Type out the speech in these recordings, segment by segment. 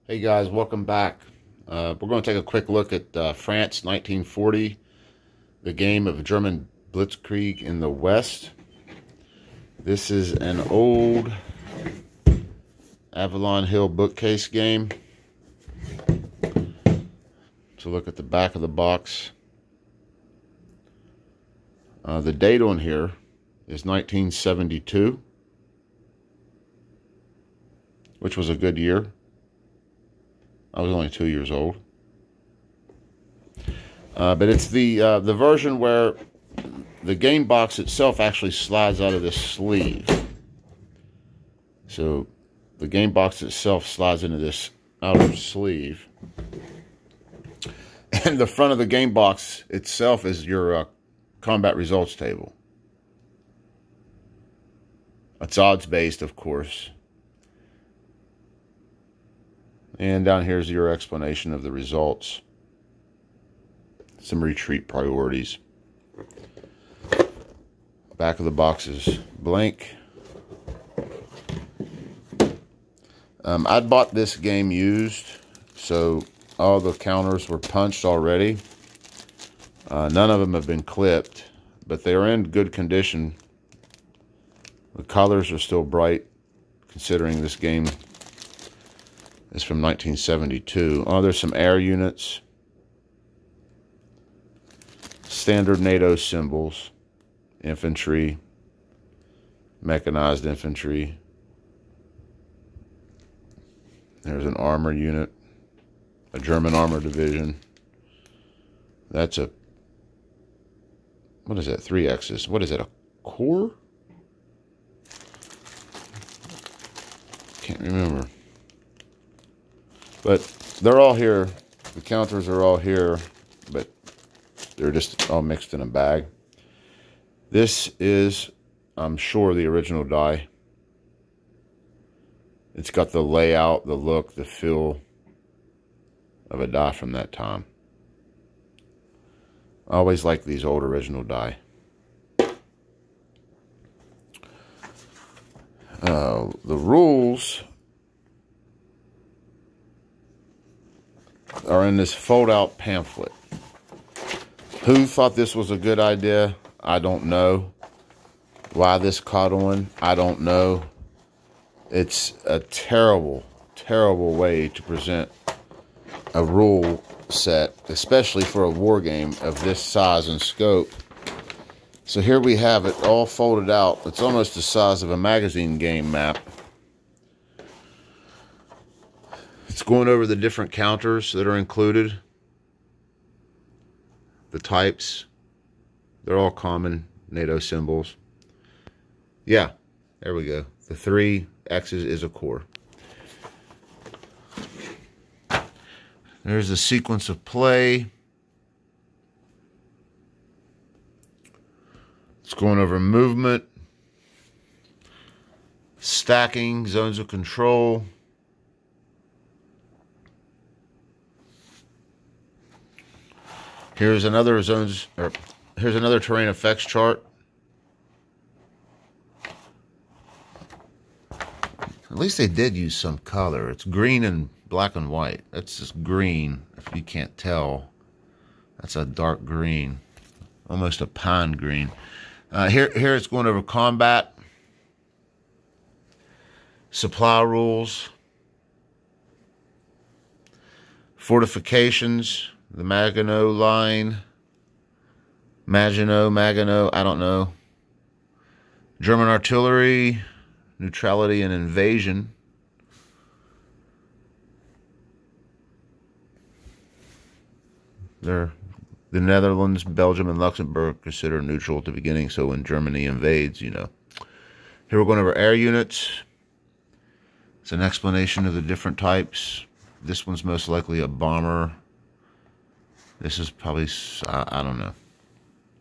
Hey guys, welcome back. We're going to take a quick look at France 1940, the game of German Blitzkrieg in the West. This is an old Avalon Hill bookcase game. So look at the back of the box. The date on here is 1972, which was a good year. I was only 2 years old. But it's the version where the game box itself actually slides out of this sleeve. So the game box itself slides into this outer sleeve. And the front of the game box itself is your combat results table. It's odds-based, of course. And down here is your explanation of the results. Some retreat priorities. Back of the box is blank. I'd bought this game used, so all the counters were punched already. None of them have been clipped, but they are in good condition. The colors are still bright, considering this game is from 1972. Oh, there's some air units. Standard NATO symbols. Infantry. Mechanized infantry. There's an armor unit. A German armor division. That's a... What is that? 3 X's. What is that? A corps? Can't remember. But they're all here. The counters are all here, but they're just all mixed in a bag. This is, I'm sure, the original die. It's got the layout, the look, the feel of a die from that time. I always like these old original die. The rules are in this fold-out pamphlet. Who thought this was a good idea? I don't know. Why this caught on? I don't know. It's a terrible, terrible way to present a rule set, especially for a war game of this size and scope. So here we have it all folded out. It's almost the size of a magazine game map. It's going over the different counters that are included. The types. They're all common NATO symbols. Yeah, there we go. The 3 X's is a corps. There's a sequence of play. It's going over movement. Stacking, zones of control. Here's another here's another terrain effects chart. At least they did use some color. It's green and black and white. That's just green, if you can't tell. That's a dark green. Almost a pine green. Here it's going over combat. Supply rules. Fortifications. The Maginot Line. Maginot, I don't know. German artillery. Neutrality and invasion. The Netherlands, Belgium, and Luxembourg consider neutral at the beginning, so when Germany invades, you know. Here we're going over air units. It's an explanation of the different types. This one's most likely a bomber. This is probably, I don't know,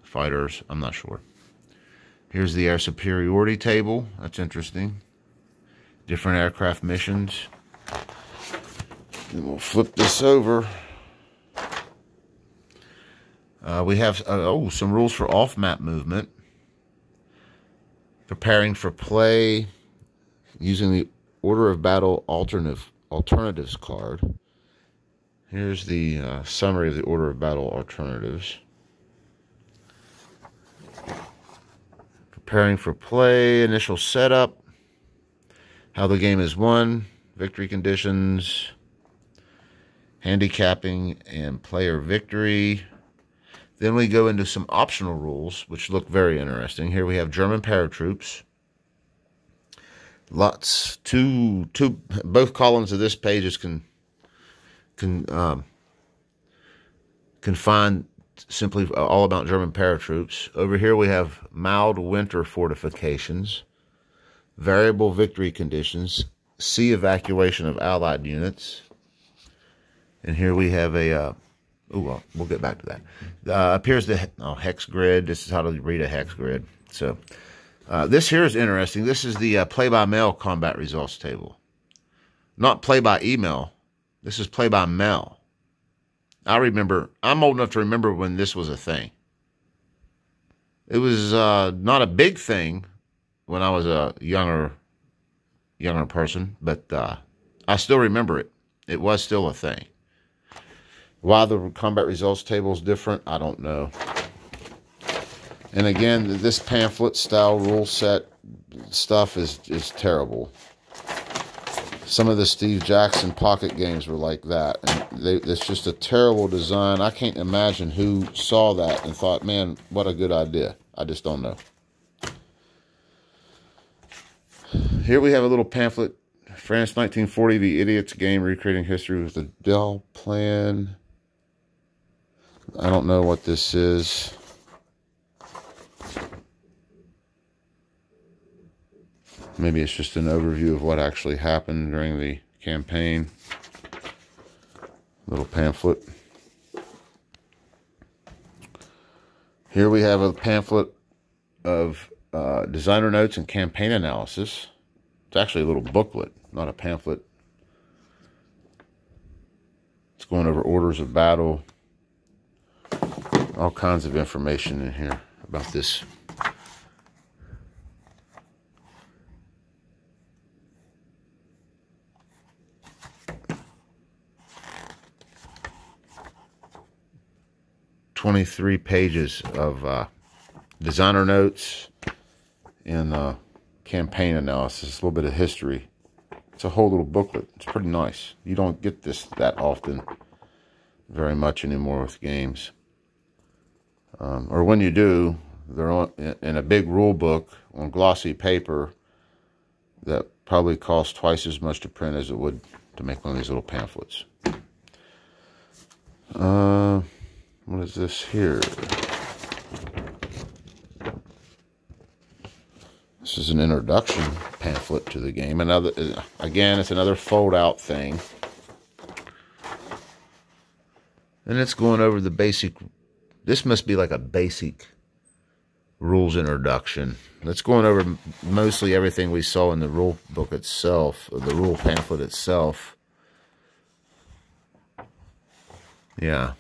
fighters. I'm not sure. Here's the air superiority table. That's interesting. Different aircraft missions. And we'll flip this over. We have some rules for off-map movement. Preparing for play. Using the order of battle alternatives card. Here's the summary of the order of battle alternatives. Preparing for play, initial setup, how the game is won, victory conditions, handicapping, and player victory. Then we go into some optional rules, which look very interesting. Here we have German paratroops. Both columns of this page can find simply all about German paratroops. Over here we have mild winter fortifications, variable victory conditions, sea evacuation of Allied units, and here we have a we'll get back to that. Up here's the hex grid. This is how to read a hex grid. So this here is interesting. This is the play-by-mail combat results table. Not play-by-email. This is play-by-mail. I'm old enough to remember when this was a thing. It was not a big thing when I was a younger person, but I still remember it. It was still a thing. Why the combat results table is different, I don't know. And again, this pamphlet style rule set stuff is terrible. Some of the Steve Jackson pocket games were like that. And it's just a terrible design. I can't imagine who saw that and thought, man, what a good idea. I just don't know. Here we have a little pamphlet. France 1940, The Idiot's Game, Recreating History with the Dell Plan. I don't know what this is. Maybe it's just an overview of what actually happened during the campaign. Little pamphlet. Here we have a pamphlet of designer notes and campaign analysis. It's actually a little booklet, not a pamphlet. It's going over orders of battle. All kinds of information in here about this. "23 pages of designer notes and campaign analysis, a little bit of history. It's a whole little booklet. It's pretty nice. You don't get this that often very much anymore with games. Or when you do, they're in a big rule book on glossy paper that probably costs twice as much to print as it would to make one of these little pamphlets. What is this here? This is an introduction pamphlet to the game. Again, it's another fold-out thing. And it's going over the basic... This must be like a basic rules introduction. It's going over mostly everything we saw in the rule book itself, or the rule pamphlet itself. Yeah.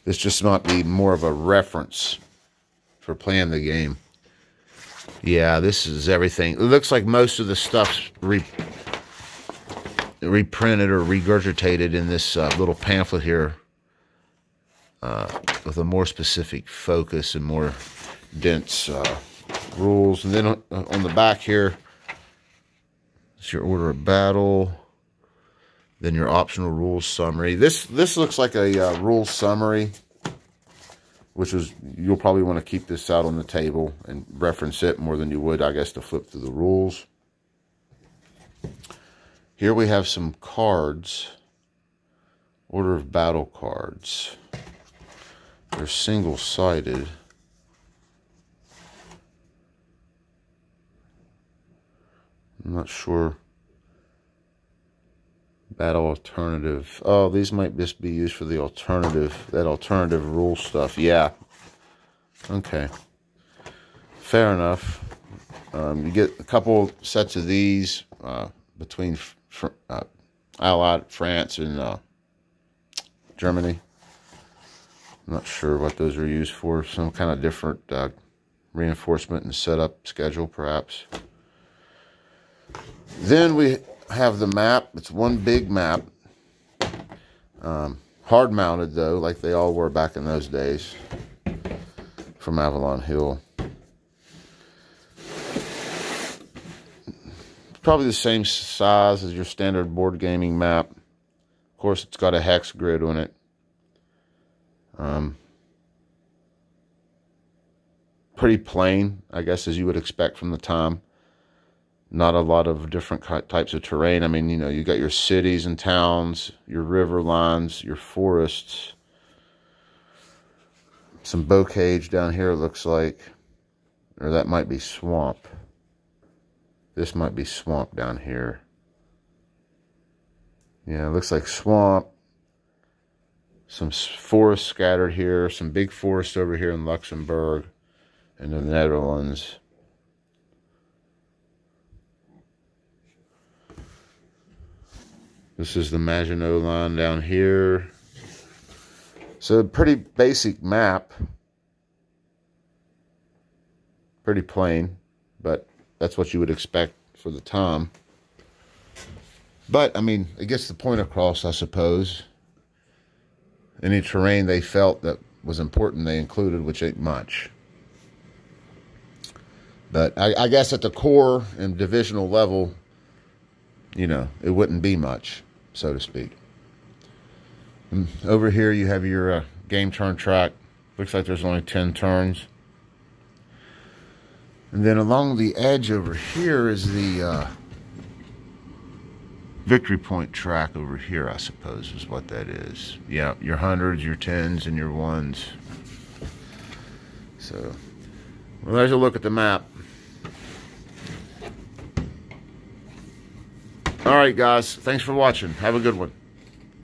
This just might be more of a reference for playing the game. Yeah, this is everything. It looks like most of the stuff's reprinted or regurgitated in this little pamphlet here. With a more specific focus and more dense rules. And then on the back here, it's your order of battle. Then your optional rules summary. This looks like a rules summary, which is, you'll probably want to keep this out on the table and reference it more than you would, I guess, to flip through the rules. Here we have some cards. Order of battle cards. They're single-sided. I'm not sure. Battle alternative. Oh, these might just be used for the alternative, that alternative rule stuff. Yeah. Okay. Fair enough. You get a couple sets of these between Allied France and Germany. I'm not sure what those are used for. Some kind of different reinforcement and setup schedule, perhaps. Then we have the map. It's one big map. Hard mounted though, like they all were back in those days, from Avalon Hill. Probably the same size as your standard board gaming map. Of course, it's got a hex grid on it. Pretty plain, I guess, as you would expect from the time. Not a lot of different types of terrain. I mean, you know, you got your cities and towns, your river lines, your forests. Some bocage down here, it looks like. Or that might be swamp. This might be swamp down here. Yeah, it looks like swamp. Some forest scattered here. Some big forest over here in Luxembourg and the Netherlands. This is the Maginot Line down here. So a pretty basic map. Pretty plain, but that's what you would expect for the time. But, I mean, it gets the point across, I suppose. Any terrain they felt that was important, they included, which ain't much. But I guess at the core and divisional level, you know, it wouldn't be much, so to speak. And over here you have your game turn track. Looks like there's only 10 turns. And then along the edge over here is the victory point track over here, I suppose, is what that is. Yeah, your hundreds, your tens, and your ones. So, well, there's a look at the map. All right, guys. Thanks for watching. Have a good one.